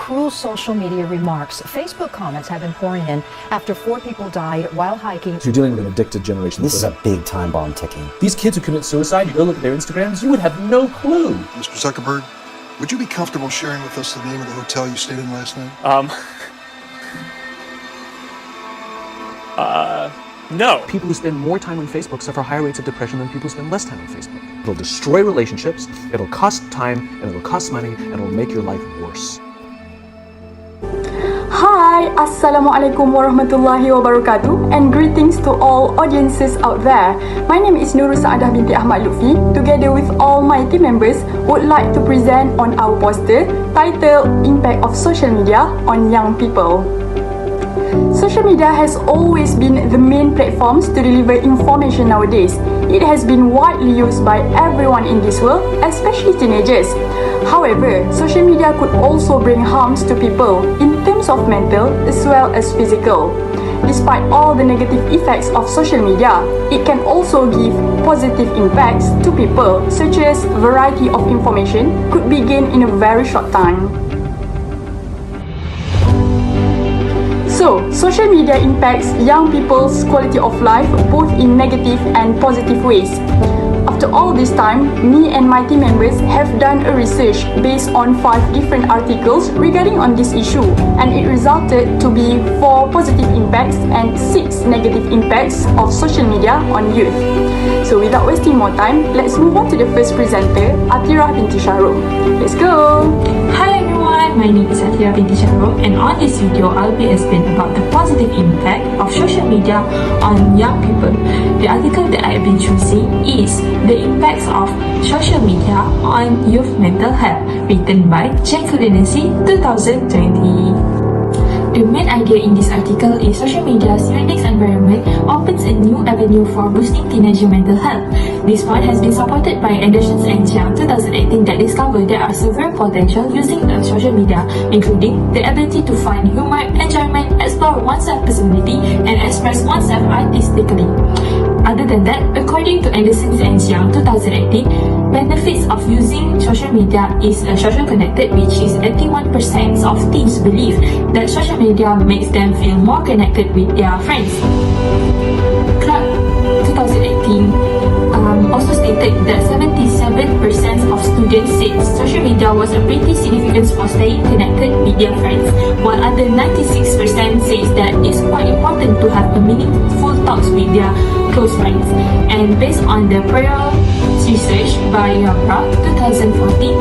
cruel social media remarks. Facebook comments have been pouring in after 4 people died while hiking. So you're dealing with an addicted generation. This is a big time bomb ticking. These kids who commit suicide, you go look at their Instagrams, you would have no clue. Mr. Zuckerberg, would you be comfortable sharing with us the name of the hotel you stayed in last night? No. People who spend more time on Facebook suffer higher rates of depression than people who spend less time on Facebook. It'll destroy relationships, it'll cost time, and it'll cost money, and it'll make your life worse. Hi, Assalamualaikum warahmatullahi wabarakatuh, and greetings to all audiences out there. My name is Nurusaadah Binti Ahmad Lutfi. Together with all my team members, would like to present on our poster titled Impact of Social Media on Young People. Social media has always been the main platforms to deliver information nowadays. It has been widely used by everyone in this world, especially teenagers. However, social media could also bring harms to people in terms of mental as well as physical. Despite all the negative effects of social media, it can also give positive impacts to people, such as variety of information could be gained in a very short time. So, social media impacts young people's quality of life both in negative and positive ways. After all this time, me and my team members have done a research based on 5 different articles regarding on this issue, and it resulted to be 4 positive impacts and 6 negative impacts of social media on youth. So without wasting more time, let's move on to the first presenter, Athirah Binti Shahrum. Let's go! Hi everyone, my name is Athirah Binti Shahrum, and on this video I'll be explaining about the positive impact of social media on young people. The article that I've been choosing is The Impacts of Social Media on Youth Mental Health, written by Jacqueline 2020. The main idea in this article is social media's unique environment opens a new avenue for boosting teenager mental health. This point has been supported by Anderson's and Young 2018 that discovered there are several potential using social media, including the ability to find humor, enjoyment, explore oneself personality, and express oneself artistically. Other than that, according to Anderson's and Young 2018, benefits of using social media is social connected, which is 81% of teens believe that social media makes them feel more connected with their friends. Clark 2018 also stated that 77% of students said social media was a pretty significant for staying connected with their friends, while other 96% says that it's quite important to have a meaningful talks with their close friends. And based on the prior research by Farah 2014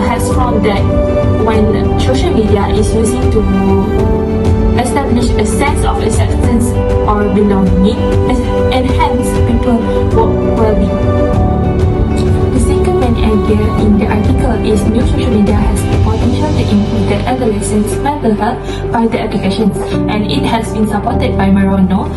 has found that when social media is using to establish a sense of acceptance or belonging, enhance people's well-being. The second main idea in the article is new social media has the potential to improve the adolescents' mental health by the applications, and it has been supported by Marono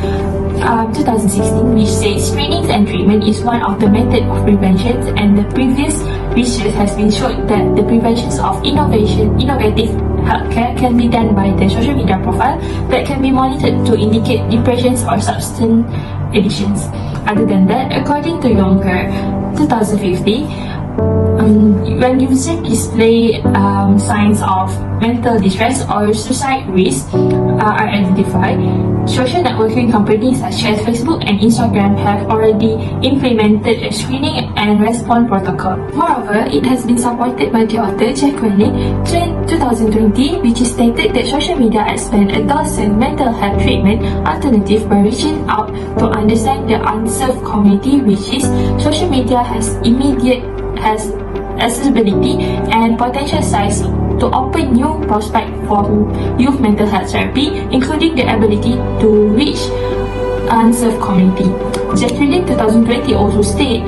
2016, which says screenings and treatment is one of the methods of prevention, and the previous research has been shown that the prevention of innovative healthcare can be done by the social media profile that can be monitored to indicate depressions or substance addictions. Other than that, according to Yonker 2050, when users display signs of mental distress or suicide risk are identified, social networking companies such as Facebook and Instagram have already implemented a screening and response protocol. Moreover, it has been supported by the author Jacqueline 2020, which is stated that social media expand adolescent mental health treatment alternative by reaching out to understand the unserved community, which is social media has accessibility and potential size to open new prospects for youth mental health therapy, including the ability to reach unserved community. Jacqueline 2020 also state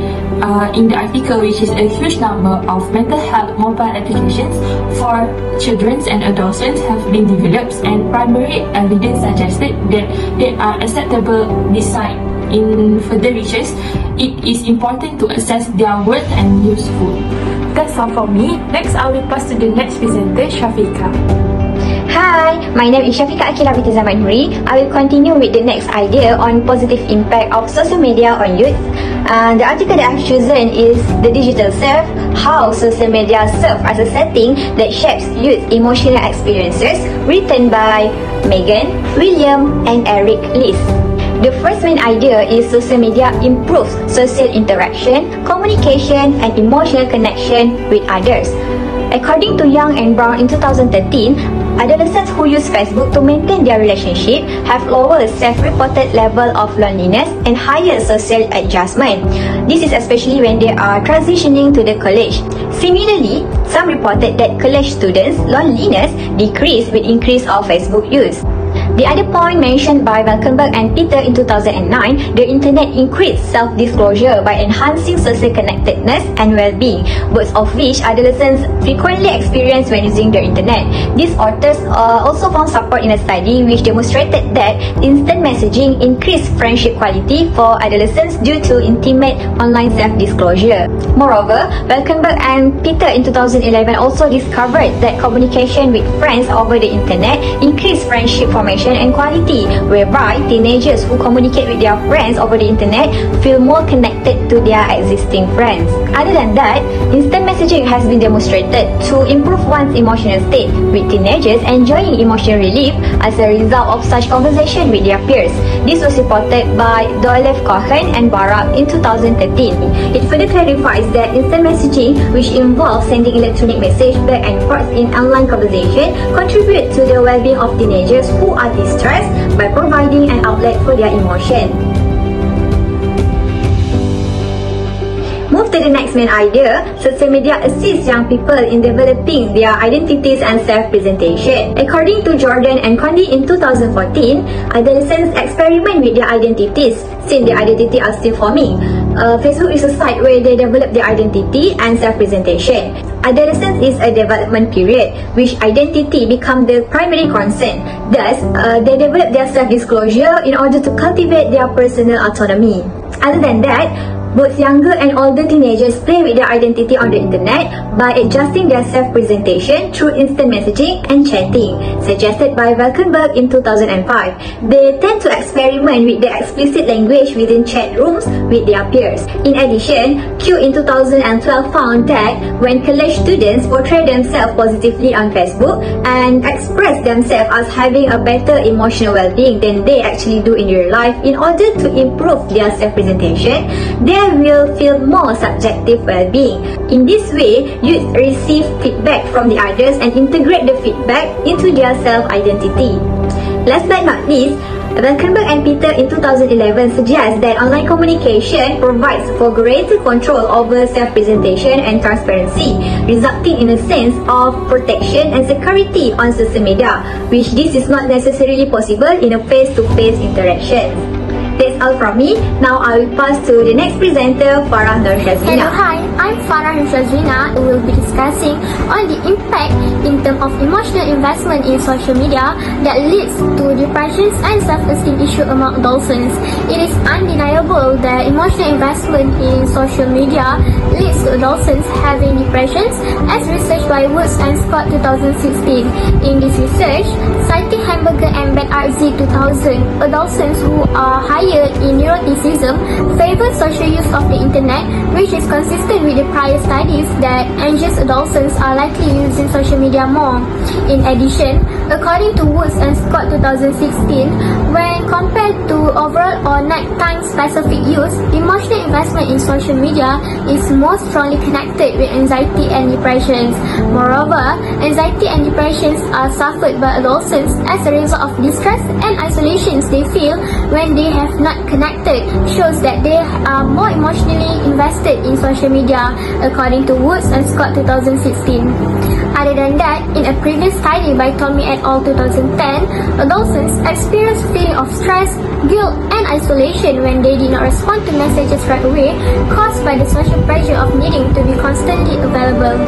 in the article, which is a huge number of mental health mobile applications for children and adolescents have been developed, and primary evidence suggested that they are acceptable beside in further research. It is important to assess their worth and useful. That's all from me. Next, I will pass to the next presenter, Shafiqa. Hi, my name is Aqilah Binti Zamanhuri. I will continue with the next idea on positive impact of social media on youth. The article that I've chosen is The Digital Self, How Social Media Serve as a Setting That Shapes Youth Emotional Experiences, written by Megan, William and Eric Lees. The first main idea is social media improves social interaction, communication and emotional connection with others. According to Young and Brown in 2013, adolescents who use Facebook to maintain their relationship have lower self-reported level of loneliness and higher social adjustment. This is especially when they are transitioning to the college. Similarly, some reported that college students' loneliness decreased with increase of Facebook use. The other point mentioned by Valkenburg and Peter in 2009, the internet increased self-disclosure by enhancing social connectedness and well-being, both of which adolescents frequently experience when using the internet. These authors also found support in a study which demonstrated that instant messaging increased friendship quality for adolescents due to intimate online self-disclosure. Moreover, Valkenburg and Peter in 2011 also discovered that communication with friends over the internet increased friendship formation and quality, whereby teenagers who communicate with their friends over the internet feel more connected to their existing friends. Other than that, instant messaging has been demonstrated to improve one's emotional state, with teenagers enjoying emotional relief as a result of such conversation with their peers. This was reported by Dolev Cohen and Barak in 2013. It further clarifies that instant messaging, which involves sending electronic message back and forth in online conversation, contribute to the well-being of teenagers who are distressed by providing an outlet for their emotion. Move to the next main idea. Social media assists young people in developing their identities and self-presentation. According to Jordan and Condi in 2014, adolescents experiment with their identities since their identity are still forming. Facebook is a site where they develop their identity and self-presentation. Adolescence is a development period, which identity becomes the primary concern. Thus, they develop their self-disclosure in order to cultivate their personal autonomy. Other than that, both younger and older teenagers play with their identity on the internet by adjusting their self-presentation through instant messaging and chatting, suggested by Valkenburg in 2005. They tend to experiment with the explicit language within chat rooms with their peers. In addition, Q in 2012 found that when college students portray themselves positively on Facebook and express themselves as having a better emotional well-being than they actually do in real life, in order to improve their self-presentation, they will feel more subjective well-being. In this way, youth receive feedback from the others and integrate the feedback into their self-identity. Last but not least, Valkenburg and Peter in 2011 suggest that online communication provides for greater control over self-presentation and transparency, resulting in a sense of protection and security on social media, which this is not necessarily possible in a face-to-face interaction. That's all from me. Now I will pass to the next presenter, Farah and Syazvina. Hello, hi. I'm Farah and Syazvina. We will be discussing on the impact in terms of emotional investment in social media that leads to depression and self-esteem issue among adolescents. It is undeniable that emotional investment in social media leads to adolescents having depressions, as researched by Woods and Scott 2016. In this research, citing Hamburger and BedRZ 2000, adolescents who are higher in neuroticism favor social use of the internet, which is consistent with the prior studies that anxious adolescents are likely using social media more. In addition, according to Woods and Scott 2016, when compared to overall or nighttime specific use, emotional investment in social media is more strongly connected with anxiety and depressions. Moreover, anxiety and depressions are suffered by adolescents as a result of distress and isolations they feel when they have not connected, shows that they are more emotionally invested in social media, according to Woods and Scott 2016. Other than that, in a previous study by Tommy et al. 2010, adolescents experience feeling of stress, guilt, and isolation when they did not respond to messages right away, caused by the social pressure of needing to be constantly available.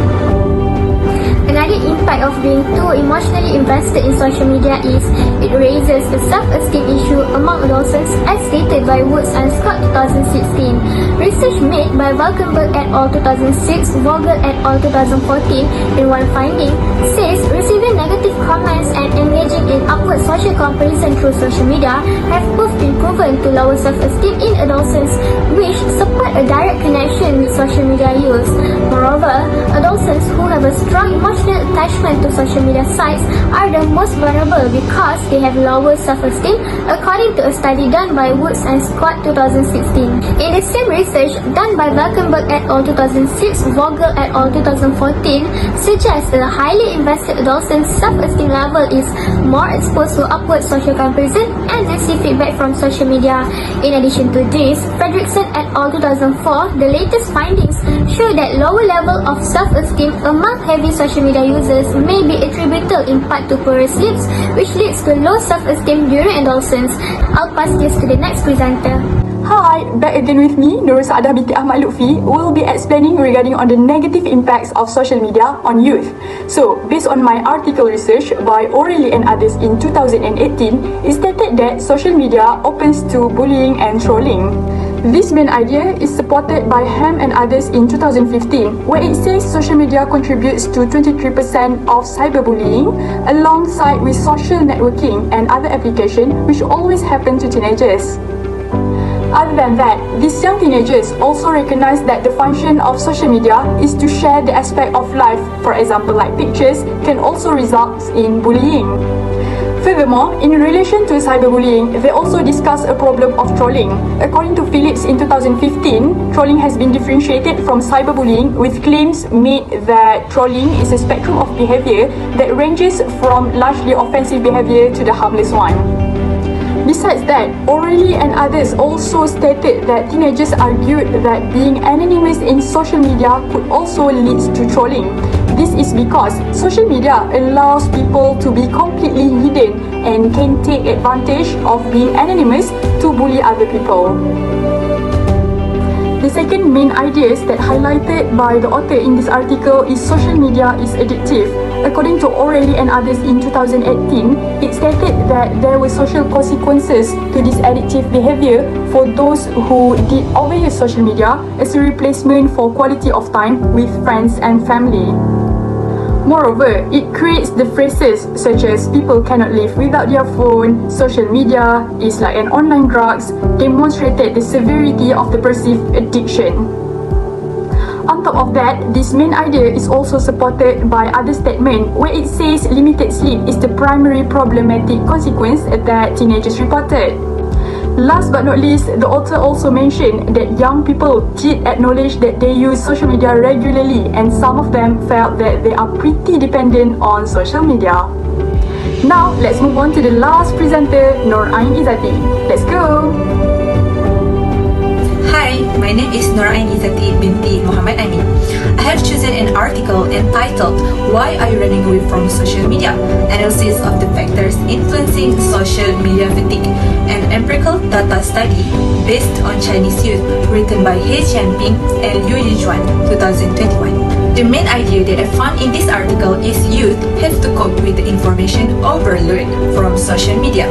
Another impact downside of being too emotionally invested in social media is it raises the self-esteem issue among adolescents as stated by Woods and Scott 2016. Research made by Valkenburg et al. 2006, Vogel et al. 2014 in one finding says receiving negative comments and engaging in upward social comparison through social media have both been proven to lower self-esteem in adolescents, which support a direct connection with social media use. Moreover, adolescents who have a strong emotional attachment to social media sites are the most vulnerable because they have lower self-esteem, according to a study done by Woods and Scott 2016. In the same research done by Valkenburg et al. 2006, Vogel et al. 2014 suggests that a highly invested adolescent's self-esteem level is more exposed to upward social comparison and receive feedback from social media. In addition to this, Fredrickson et al. 2004, the latest findings show that lower level of self-esteem among heavy social media users may be attributable in part to poorer sleeps, which leads to low self-esteem during adolescence. I'll pass this to the next presenter. Hi, back again with me, Nurusaadah Binti Ahmad Lutfi. We'll be explaining regarding on the negative impacts of social media on youth. So, based on my article research by O'Reilly and others in 2018, it stated that social media opens to bullying and trolling. This main idea is supported by Ham and others in 2015, where it says social media contributes to 23% of cyberbullying, alongside with social networking and other applications which always happen to teenagers. Other than that, these young teenagers also recognize that the function of social media is to share the aspect of life, for example like pictures, can also result in bullying. Furthermore, in relation to cyberbullying, they also discuss a problem of trolling. According to Phillips in 2015, trolling has been differentiated from cyberbullying with claims made that trolling is a spectrum of behavior that ranges from largely offensive behavior to the harmless one. Besides that, O'Reilly and others also stated that teenagers argued that being anonymous in social media could also lead to trolling. This is because social media allows people to be completely hidden and can take advantage of being anonymous to bully other people. The second main ideas that highlighted by the author in this article is social media is addictive. According to O'Reilly and others in 2018, it stated that there were social consequences to this addictive behavior for those who did overuse social media as a replacement for quality of time with friends and family. Moreover, it creates the phrases such as people cannot live without their phone, social media is like an online drugs, demonstrated the severity of the perceived addiction. On top of that, this main idea is also supported by other statement where it says limited sleep is the primary problematic consequence that teenagers reported. Last but not least, the author also mentioned that young people did acknowledge that they use social media regularly and some of them felt that they are pretty dependent on social media. Now, let's move on to the last presenter, Nurain Izzati. Let's go! Hi, my name is Nurain Izzati Binti Mohamad Amin. I have chosen an article entitled Why Are You Running Away from Social Media? Analysis of the Factors Influencing Social Media Fatigue, an empirical data study based on Chinese youth, written by He Jianping and Liu Yijuan, 2021. The main idea that I found in this article is youth have to cope with the information overload from social media.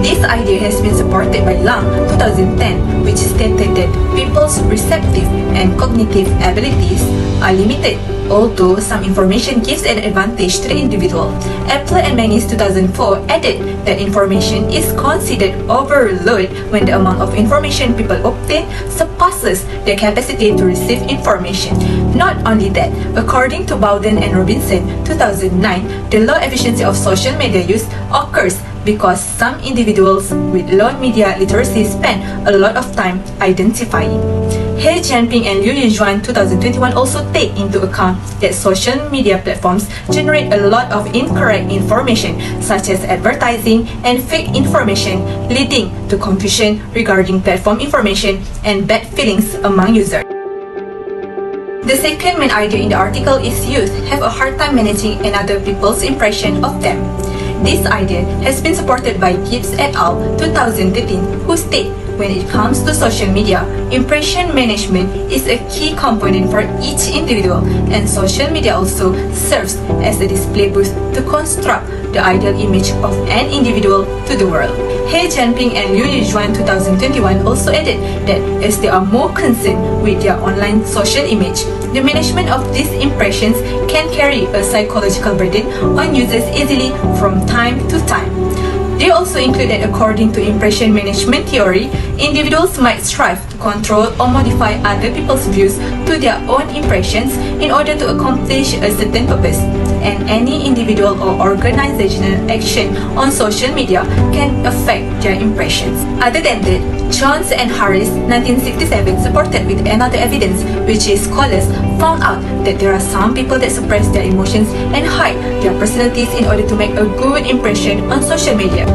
This idea has been supported by Lang, 2010, which stated that people's receptive and cognitive abilities are limited, although some information gives an advantage to the individual. Apple and Manis, 2004, added that information is considered overload when the amount of information people obtain surpasses their capacity to receive information. Not only that, according to Bowden and Robinson, 2009, the low efficiency of social media use occurs because some individuals with low media literacy spend a lot of time identifying. He Jianping and Liu Yijuan, 2021, also take into account that social media platforms generate a lot of incorrect information such as advertising and fake information, leading to confusion regarding platform information and bad feelings among users. The second main idea in the article is youth have a hard time managing another people's impression of them. This idea has been supported by Gibbs et al. 2013, who state when it comes to social media, impression management is a key component for each individual, and social media also serves as a display booth to construct the ideal image of an individual to the world. He Jianping and Liu Yijuan 2021 also added that as they are more concerned with their online social image, the management of these impressions can carry a psychological burden on users easily from time to time. They also include that according to impression management theory, individuals might strive to control or modify other people's views to their own impressions in order to accomplish a certain purpose. And any individual or organizational action on social media can affect their impressions. Other than that, Jones and Harris 1967 supported with another evidence, which is scholars found out that there are some people that suppress their emotions and hide their personalities in order to make a good impression on social media.